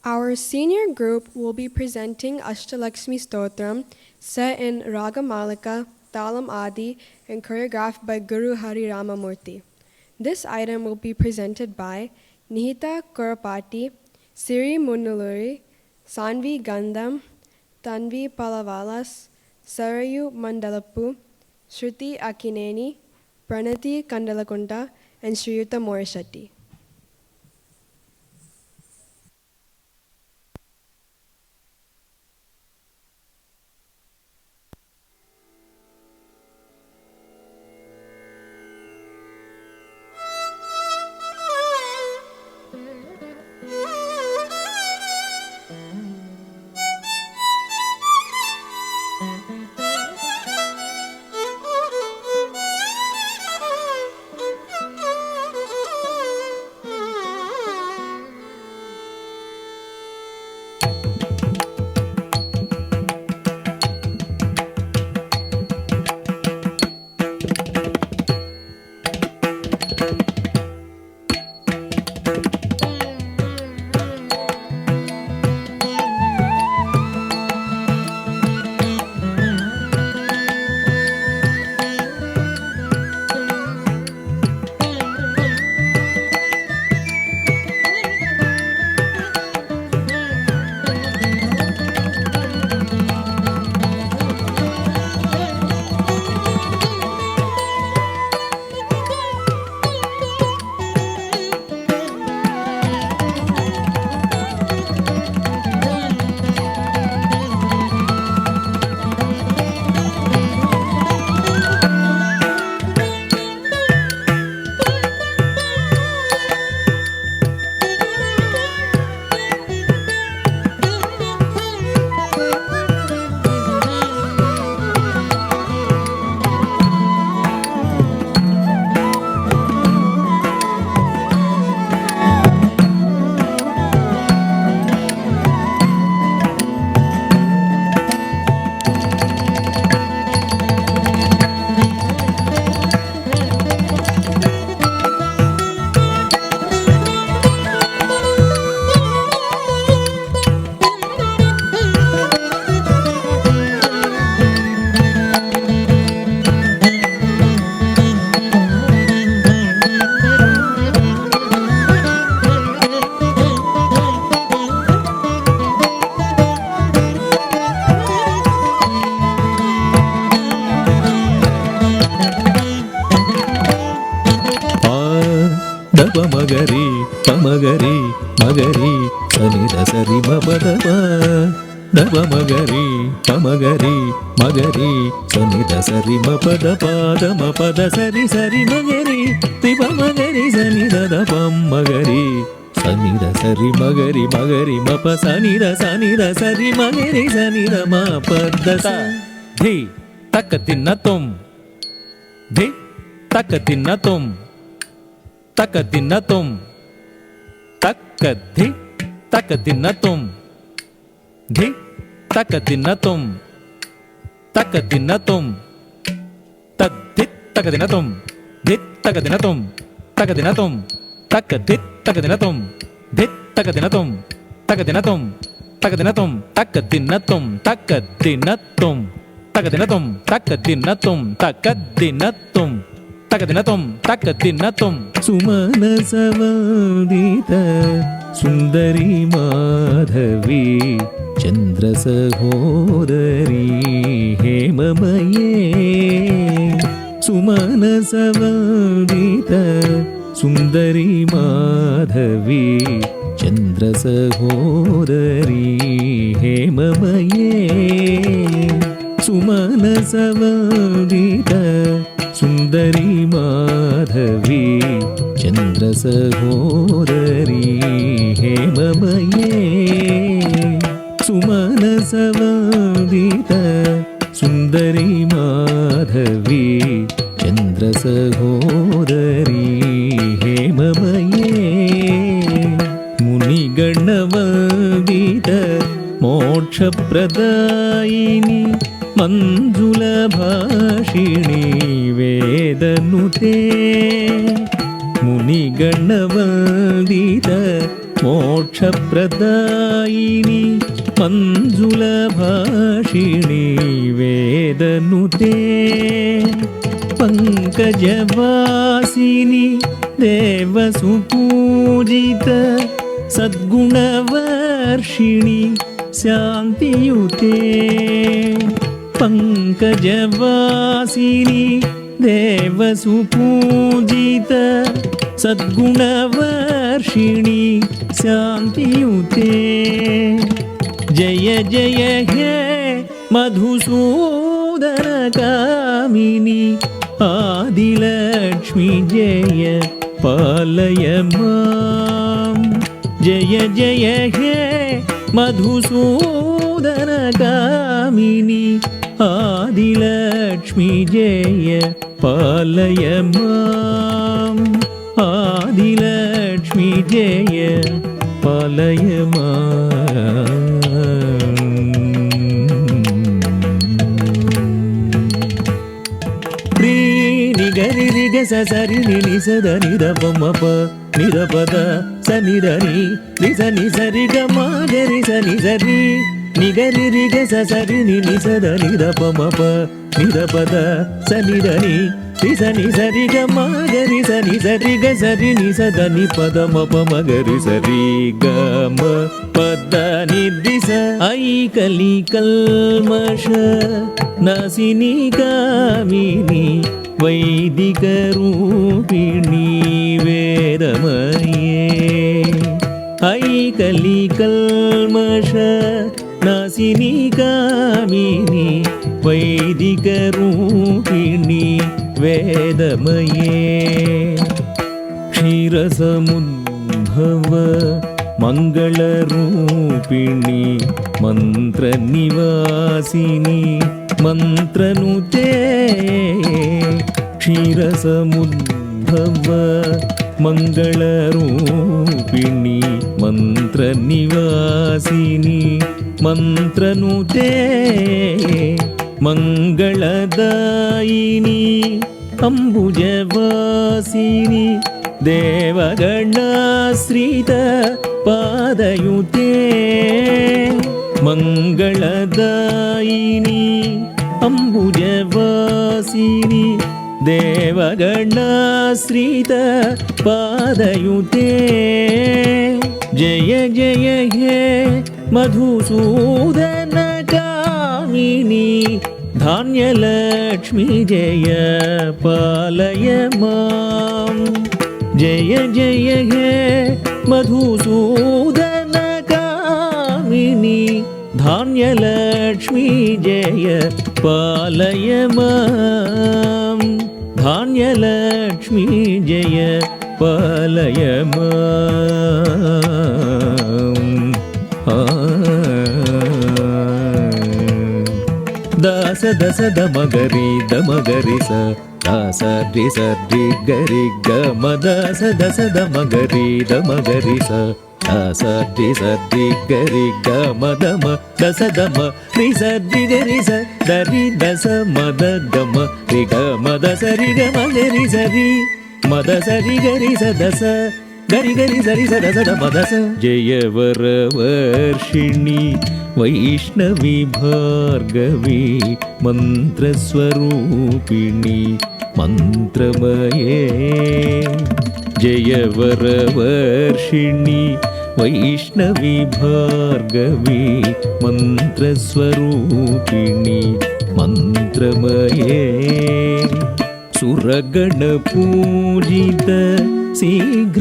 Our senior group will be presenting Ashtalakshmi Stotram, set in Ragamalika, Talam Adi, and choreographed by Guru Hari Ramamurthy. This item will be presented by Nihita Kurapati, Siri Munuluri, Sanvi Gandham, Tanvi Palavalas, Sarayu Mandalapu, Shruti Akineni, Pranati Kandalakunta, and Shriyuta Morishetty. Magari, pamagari, magari, sanida sari mabadaba. Daba magari, pamagari, magari, sanida sari mapadapa, dama pada sari sari magari, tiba magari sanida dabam magari, sanida sari magari, magari mapa sanida sari magari sanida mapada sa. Dhi takatinatum, dhi takatinatum. Takadinatum, takadhi, takadinatum, dhi, takadinatum, takadinatum, tadhit, takadinatum, dhit, takadinatum, takadinatum, takadhit, takadinatum, dhit, takadinatum, takadinatum, takadinatum, takadinatum, takadinatum, takadinatum, takadinatum, takadinatum. Takadinatum, takadinatum. Sumana savaldita sundari madhavi Chandra sahodari hemamaye. Sumana savaldita sundari madhavi Chandra sahodari hemamaye. Sumana savaldita Sundari Madhavi Chandra Sahodari Hemamaye. Sumana Savadita Sundari Madhavi Chandra Sahodari Hemamaye. Muni Ganavadita Moksha Pradayini ಮಂಜುಳ ಭಾಷಿಣಿ ವೇದನುತೆ ಮುನಿಗಣವಂದಿತ मोक्षप्रदायिनि मञ्जुलभाषिणि वेदनुते पङ्कजवासिनि देवसुपूजित सद्गुणवर्षिणि शान्तियुते पङ्कजवासिनि देवसुपूजित सद्गुणवर्षिणि शान्तियुते जय जय हे मधुसूदनकामिनि आदिलक्ष्मी जय पालय मां जय जय हे मधुसूदनकामिनि आदिलक्ष्मी जय पालय माम् आदिलक्ष्मी जय पालय माम् गरि रि ग स रि नि नि स द नि द प म प नि द प द स नि द नि स नि स रि ग म ग रि स नि स रि नि ग रि रि ग स रि नि नि स द नि द प म प नि द प द स नि द नि स नि स रि ग म ग रि स नि स रि ग स रि नि स द नि प द म प म ग रि स रि ग म प द नि रि स ऐ कलि कल्मष नासिनि कामिनि वैदिकरूपिणी वेदमये ऐ कलि कल्मष नासिनि कामिनि वैदिकरूपिणी वेदमये क्षीरसमुद्भव मङ्गलरूपिणी मन्त्रनिवासिनि मन्त्रनुते क्षीरसमुद्भव मङ्गलरूपिणी मन्त्रनिवासिनि मन्त्रनुते मङ्गलदायिनि अम्बुजवासिनि देवगणाश्रित पादयुते मङ्गलदायिनि अम्बुजवासिनि देवगणाश्रित पादयुते जय जय हे मधुसूदनकामिनि धान्यलक्ष्मी जय पालय मां जय जय हे मधुसूदनकामिनि धान्यलक्ष्मी जय पालय मां धान्यलक्ष्मी जय पालय मां दास दस दमगरि दमगरि स दास रि स रि गरि ग म दास दस दमगरि दमगरि स दास रि स रि गरि ग म दम दस दम रि स रि गरि स द रि दस म द ग म रि ग म दस रि ग म गरि स रि म दस रि गरि स दस गरि गरि सरि स दस द म दस जय वरवर्षिणि वैष्णवी भार्गवी मन्त्रस्वरूपिणी मन्त्रमये जय वरवर्षिणि वैष्णवी भार्गवी मन्त्रस्वरूपिणी मन्त्रमये सुरगणपूजित शीघ्रफलप्रद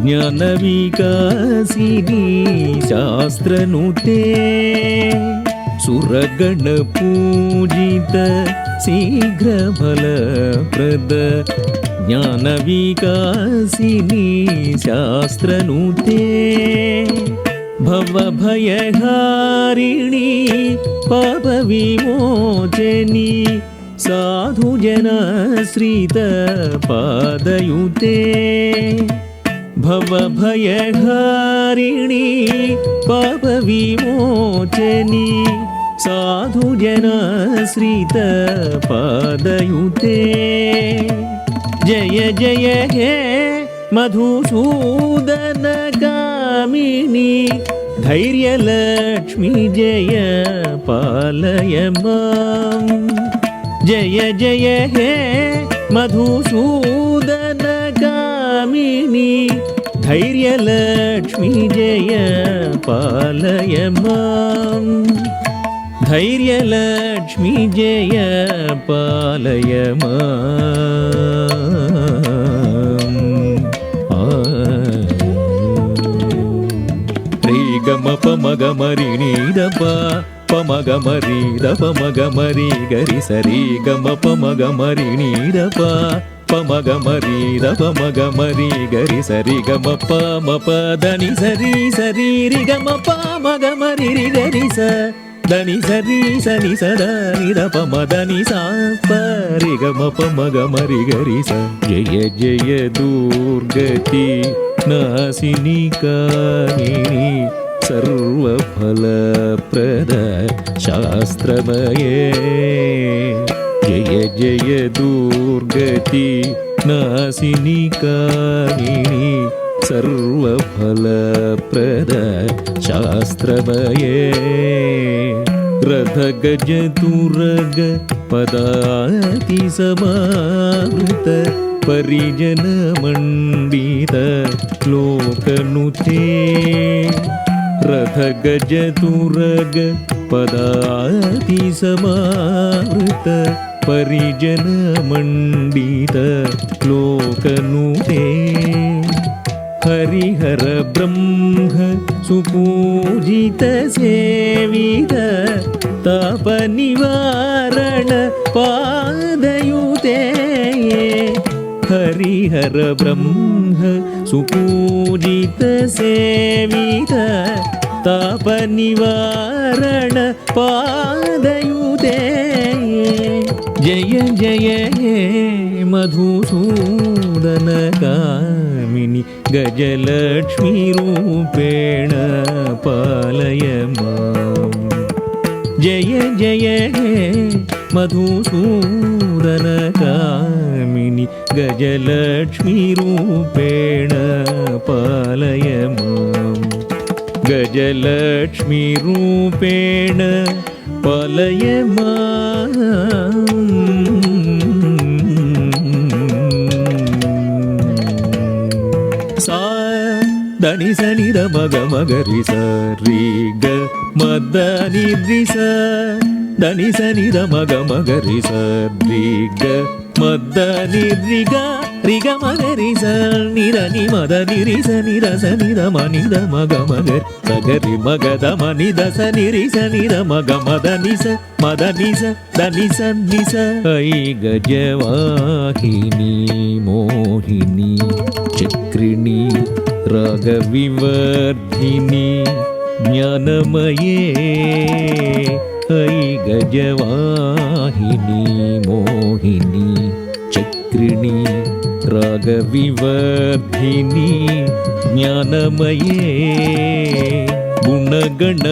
ज्ञानविकासिनी शास्त्रनुते सुरगणपूजित शीघ्रफलप्रद ज्ञानविकासिनी शास्त्रनुते भवभयहारिणी पापविमोचनी साधुजनाश्रित पादयुते भवभयहारिणी पापविमोचनी साधुजनाश्रित पादयुते जय जय हे మధుసూదన కామిని ధైర్యలక్ష్మి జయ పాలయ మాం. జయ జయ హే మధుసూదన కామిని ధైర్యలక్ష్మి జయ పాలయ మాం. ధైర్యలక్ష్మి జయ పాలయ మాం. రీ గమ పమగ మరి నీదప పమగ మరి దపమగ మరి గరి సరి గమ పమగ మరి నీదప పమగ మరి దపమగ మరి గరి సరి గమ పమ దని సరి సరి రి గమ పమగ మరి రి గరి స దని సరి సని సద నిద పమ దని సా పరి గమ పమగ మరి గరి స. జయ జయ దుర్గతి నాశిని కామిని సర్వఫలప్రద శాస్త్రమయే. జయ జయ దుర్గతి నాశిని కామిని సర్వఫలప్రద శాస్త్రమయే. రథ గజ తురగ పదాతి సమావృత పరిజన మండిత లోకనుతే. రథ గజ తురగ పదాతి సమావృత పరిజన మండిత లోకనుతే. హరిహర బ్రహ్మ సుపూజిత సేవిత తాప నివారణ పాదయుతే. హరిహర బ్రహ్మ సుపూజిత సేవిత తాప నివారణ పాదయుతే. జయ జయ హే మధుసూదన కామిని గజలక్ష్మీ రూపేణ పాలయ మాం. జయ జయ హే మధుసూదన కామిని గజలక్ష్మీ రూపేణ పాలయ మాం. గజలక్ష్మీ రూపేణ పాలయ మాం. సా దని సని ద మగ మగరి స రి గ మద ని రి స దని సని ద మగ మగరి స రి గ మద ని రి గ రి గ మగరి స ని ర ని మద ని రి స ని ర స ని ద మ ని ద మగ మగరి స గ రి మగ ద మ ని ద స ని రి స ని ర మగ మద ని స మద ని స ద ని స ని స. ఐ గజవాహిని మోహిని చక్రిణి రాగవివర్ధిని జ్ఞానమయే. ఐ గజవాహిని మోహిని చక్రిణి రాగవివర్ధిని జ్ఞానమయే. గుణగణవారిధి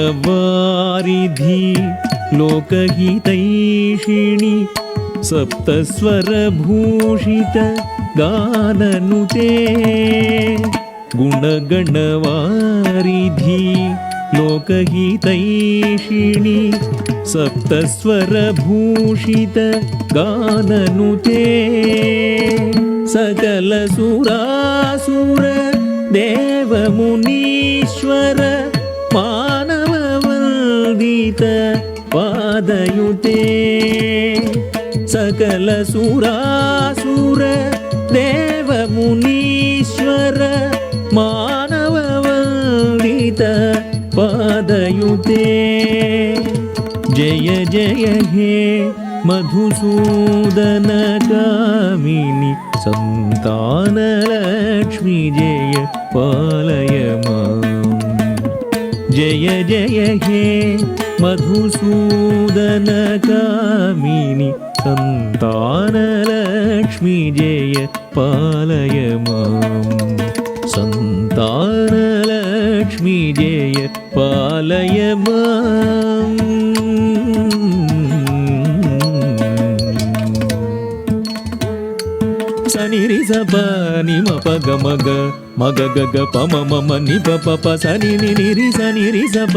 లోకహితైషిణి సప్తస్వరభూషిత గాననుతే. గుణగణవారిధి లోకహితైషిణి సప్తస్వరభూషిత గాననుతే. సకల సురాసుర దేవమునీశ్వర మానవ వందిత పాదయుతే. సకల సురాసుర దేవమునీశ్వర మానవ వందిత పాదయుతే. జయ జయ హే మధుసూదన కామిని సంతానలక్ష్మి జయ పాలయ మాం. జయ జయ హే మధుసూదన కామిని సంతానలక్ష్మి జయ పాలయ మాం. సంతానలక్ష్మి జయ పాలయ మాం. ನಿ ರಿ ಸ ಪ ನಿ ಮ ಪ ಗ ಮ ಗ ಮ ಗ ಗ ಗ ಪ ಮ ಮ ಮ ನಿ ಪ ಪ ಪ ಸ ನಿ ನಿ ರಿ ಸ ಪ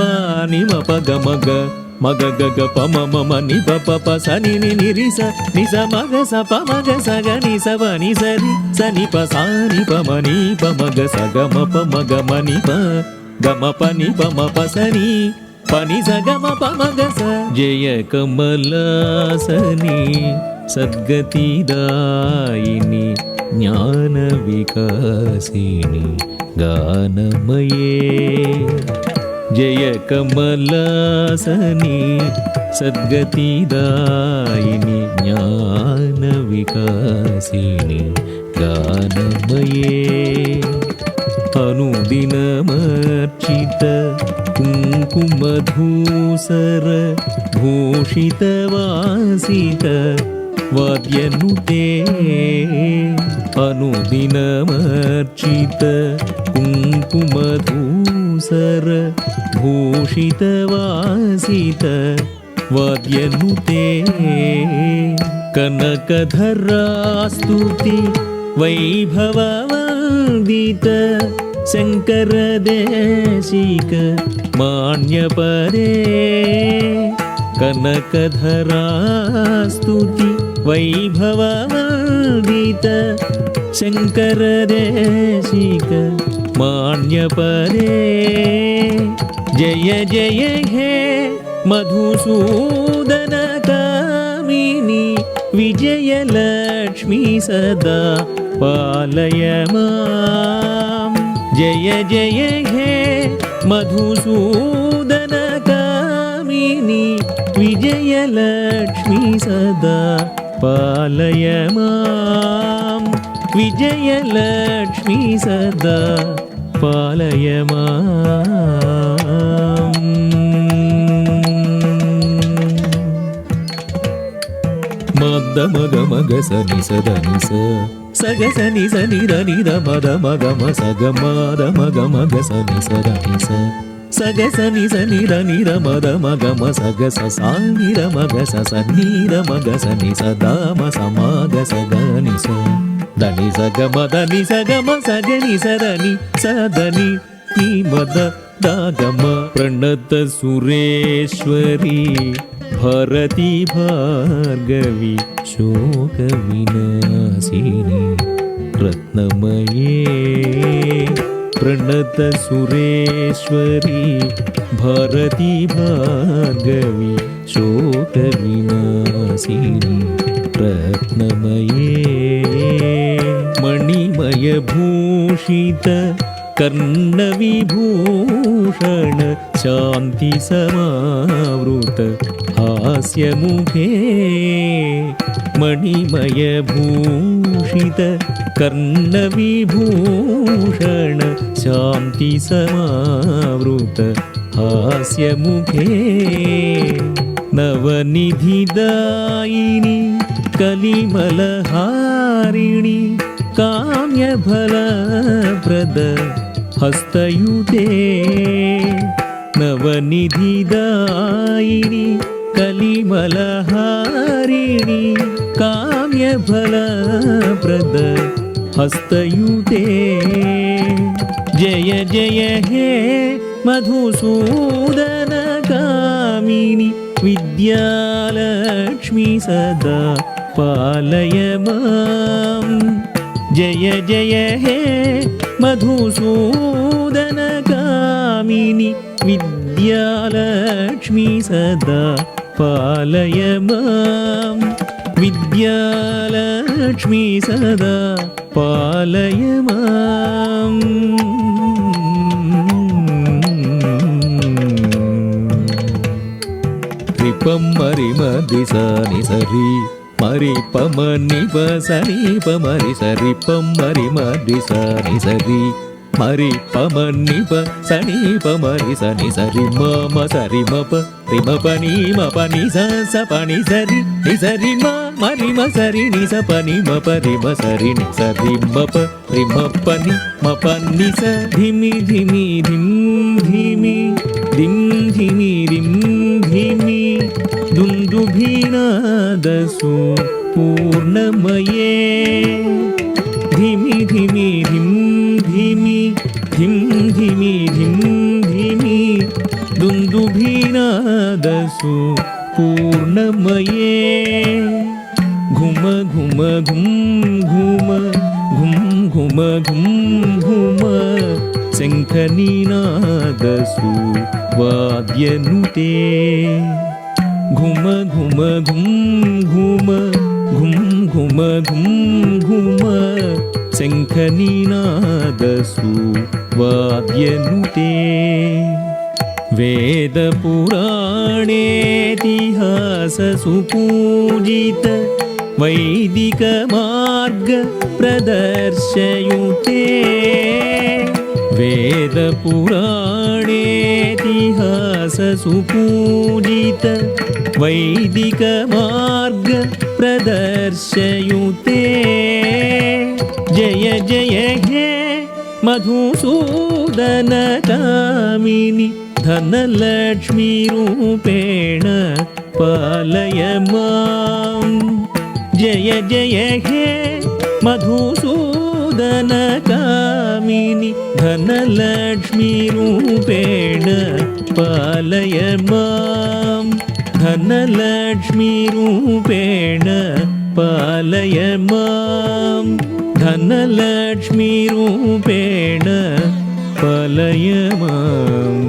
ನಿ ಮ ಪ ಗ ಮ ಗ ಮ ಗ ಗ ಗ ಪ ಮ ಮ ಮ ನಿ ಪ ಪ ಪ ಸ ನಿ ನಿ ರಿ ಸ ಮ ಗ ಸ ಪ ಮ ಗ ಸ ಗ ನಿ ಸ ಪ ನಿ ಸ ರಿ ಸ ನಿ ಪ ಸ ನಿ ಪ ಮ ನಿ ಪ ಮ ಗ ಸ ಗ ಮ ಪ ಮ ಗ ಮ ನಿ ಪ ಗ ಮ ಪ ನಿ ಪ ಮ ಪ ಸ ನಿ ಪ ನಿ ಸ ಗ ಮ ಪ ಮ ಗ ಸ ಜಯ ಕಮಲಾಸನಿ ಸದ್ಗತಿದಾಯಿನಿ ಜ್ಞಾನ ವಿಕಾಸಿನಿ ಗಾನಮಯೇ ಜಯ ಕಮಲಾಸನಿ ಸದ್ಗತಿದಾಯಿನಿ ಜ್ಞಾನ ವಿಕಾಸಿನಿ ಗಾನಮಯೇ ಅನುದಿನಮರ್ಚಿತ ಕುಂಕುಮಧೂಸರ ಭೂಷಿತವಾಸಿತ ವಾದ್ಯನುತೆ ಅನುದಿನಮರ್ಚಿತ ಕುಂಕುಮಧೂಸರ ಭೂಷಿತವಾಸಿತ ವಾದ್ಯನುತೆ ಕನಕಧರಾಸ್ತುತಿ ವೈಭವವಂದಿತ ಶಂಕರ ದೇಶಿಕ ಮಾನ್ಯಪರೇ ಕನಕಧರಾಸ್ತುತಿ ವೈಭವವಂದಿತ ಶಂಕರ ದೇಶಿಕ ಮಾನ್ಯಪರೇ ಜಯ ಜಯ ಹೇ ಮಧುಸೂದನ ಕಾಮಿನಿ ವಿಜಯಲಕ್ಷ್ಮೀ ಸದಾ ಪಾಲಯ ಮಾಂ ಜಯ ಜಯ ಹೇ ಮಧುಸೂದನ ಕಾಮಿನಿ ವಿಜಯಲಕ್ಷ್ಮೀ ಸದಾ ಪಾಲಯ ಮಾಂ ವಿಜಯಲಕ್ಷ್ಮೀ ಸದಾ ಪಾಲಯ ಮಾಂ ಮದ ಮಗ ಮಗ ಸನಿ ಸದ ನಿಸ ಸಗ ಸನಿ ಸನಿ ದ ನಿ ದ ಮದ ಮಗ ಮ ಸಗ ಮದ ಮಗ ಮಗ ಸನಿ ಸದ ನಿಸ ಸಗ ಸನಿ ಸನಿ ದ ನಿ ದ ಮದ ಮಗ ಮ ಸಗ ಸ ಸಾ ನಿ ದ ಮಗ ಸ ಸ ನಿ ದ ಮಗ ಸ ನಿ ಸ ದ ಮ ಸ ಮ ಗ ಸ ಗ ನಿ ಸ ದ ನಿ ಸ ಗ ಮ ದ ನಿ ಸ ಗ ಮ ಸ ಗ ನಿ ಸ ದ ನಿ ಸ ದ ನಿ ನಿ ಮ ದ ದ ಗ ಮ ಪ್ರಣತ ಸುರೇಶ್ವರಿ ಭಾರತಿ ಭಾರ್ಗವಿ ಶೋಕ ವಿನಾಶಿನಿ ರತ್ನಮಯೇ ಪ್ರಣತ ಸುರೇಶ್ವರಿ ಭಾರತಿ ಭಾರ್ಗವಿ ಶೋಕ ವಿನಾಶಿನಿ ರತ್ನಮಯೇ ಮಣಿಮಯ ಭೂಷಿತ कर्णविभूषण शांति समावृत हास्यमुखे मणिमय भूषित कर्णविभूषण शांति समावृत हास्यमुखे नवनिधिदायिनी कलिमलहारिणी काम्यफलप्रद हस्तयुते नवनिधिदायिनी कलिमलहारिणी काम्यफलप्रद हस्तयुते जय जय हे मधुसूदन कामिनी विद्यालक्ष्मी सदा पालय मां जय जय हे मधुसूदन कामिनी विद्यालक्ष्मी सदा पालय मां विद्यालक्ष्मी सदा पालय मां रिपं मरिमदि सनि सरि मरि पमनि पसनि पमरि सरि पम मरि मदि सनि सरि मरि पमनि पसनि पमरि सनि सरि म सरि म प रि म प नि स पनि सरि नि सरि म मरि म सरि नि स पनि म प रि म सरि नि सरि म प रि म प नि स धिमि धिमि धिम धिमि धिम धिमि धिम धिमि दुन्दुभिनादसु पूर्णमये ಧಿಮಿ ಧಿಮಿ ಧಿಂ ಧಿಮಿ ಧಿಂ ಧಿಮಿ ಧಿಂ ಧಿಮಿ ದುಂದುಭಿನಾದಸು ಪೂರ್ಣಮಯೇ ಘುಮ ಘುಮ ಘುಂ ಘುಮ ಘುಂ ಘುಮ ಘುಂ ಘುಮ ಶಂಖನಿನಾದಸು ವಾದ್ಯನುತೆ ಘುಮ ಘುಮ ಘುಂ ಘುಮ ಘುಂ ಘುಮ ಘುಂ ಘುಮ ಶಂಖನಿನಾದಸು ವಾದ್ಯನುತೆ ವೇದ ಪುರಾಣೇತಿಹಾಸ ಸುಪೂಜಿತ ವೈದಿಕ ಮಾರ್ಗ ಪ್ರದರ್ಶಯುತೆ ವೇದ ಪುರಾಣೇತಿಹಾಸ ಸುಪೂಜಿತ ವೈದಿಕ ಮಾರ್ಗ ಪ್ರದರ್ಶಯುತೆ ಜಯ ಜಯ ಹೇ ಮಧುಸೂದನ ಕಾಮಿನಿ ಧನಲಕ್ಷ್ಮೀ ರೂಪೇಣ ಪಾಲಯ ಮಾಂ ಜಯ ಜಯ ಹೇ ಮಧುಸೂದನ ಕಾಮಿನಿ ಧನಲಕ್ಷ್ಮೀ ರೂಪೇಣ ಪಾಲಯ ಮಾಂ ಧನಲಕ್ಷ್ಮೀ ರೂಪೇಣ ಪಾಲಯ ಮಾಂ ಧನಲಕ್ಷ್ಮೀ ರೂಪೇಣ ಪಾಲಯ ಮಾಂ